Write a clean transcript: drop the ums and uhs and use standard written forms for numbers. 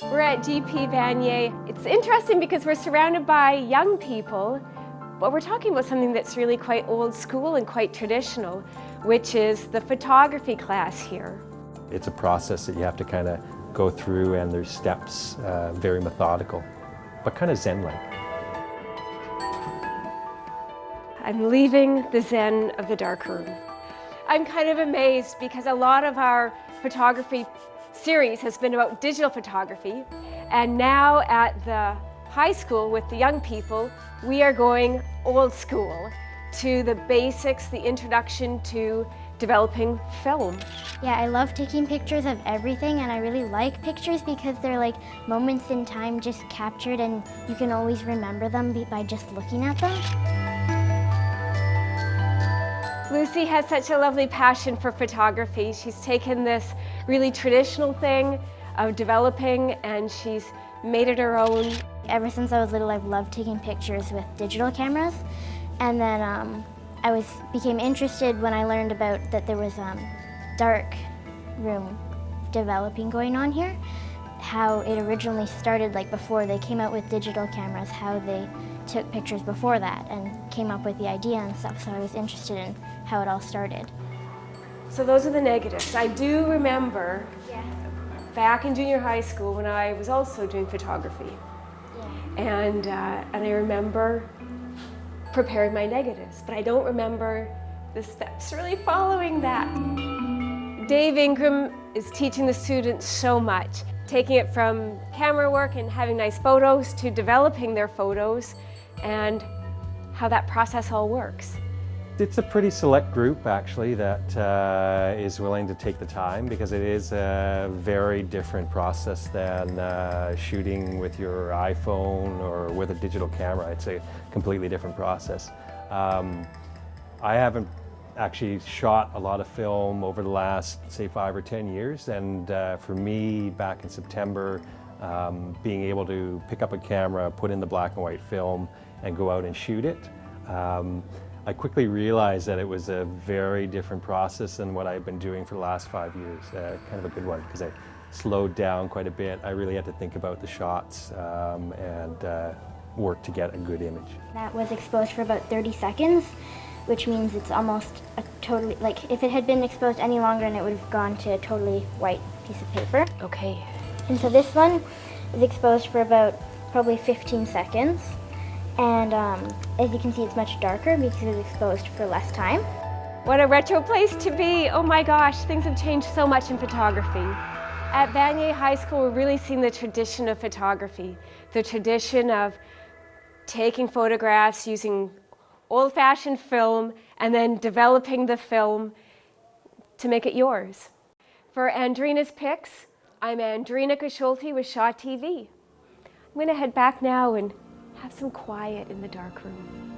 We're at GP Vanier. It's interesting because we're surrounded by young people, but we're talking about something that's really quite old school and quite traditional, which is the photography class here. It's a process that you have to kind of go through, and there's steps, very methodical, but kind of zen-like. I'm leaving the zen of the dark room. I'm kind of amazed because a lot of our photography series has been about digital photography, and now at the high school with the young people, we are going old school to the basics, the introduction to developing film. Yeah, I love taking pictures of everything, and I really like pictures because they're like moments in time just captured, and you can always remember them by just looking at them. Lucy has such a lovely passion for photography. She's taken this really traditional thing of developing and she's made it her own. Ever since I was little, I've loved taking pictures with digital cameras, and then I became interested when I learned about that there was dark room developing going on here, how it originally started, like before they came out with digital cameras, how they took pictures before that and came up with the idea and stuff, so I was interested in how it all started. So those are the negatives. I do remember back in junior high school when I was also doing photography, and I remember preparing my negatives, but I don't remember the steps really following that. Dave Ingram is teaching the students so much, taking it from camera work and having nice photos to developing their photos and how that process all works. It's a pretty select group, actually, that is willing to take the time, because it is a very different process than shooting with your iPhone or with a digital camera. It's a completely different process. I haven't actually shot a lot of film over the last, say, 5 or 10 years, and for me, back in September, being able to pick up a camera, put in the black and white film, and go out and shoot it, I quickly realized that it was a very different process than what I've been doing for the last 5 years. Kind of a good one, because I slowed down quite a bit. I really had to think about the shots and work to get a good image. That was exposed for about 30 seconds, which means it's almost a totally, like if it had been exposed any longer, and it would have gone to a totally white piece of paper. Okay. And so this one is exposed for about probably 15 seconds. And as you can see, it's much darker because it was exposed for less time. What a retro place to be. Oh my gosh, things have changed so much in photography. At Vanier High School, we're really seeing the tradition of photography, the tradition of taking photographs, using old-fashioned film, and then developing the film to make it yours. For Andrena's Pics, I'm Andrena with Shaw TV. I'm going to head back now and have some quiet in the dark room.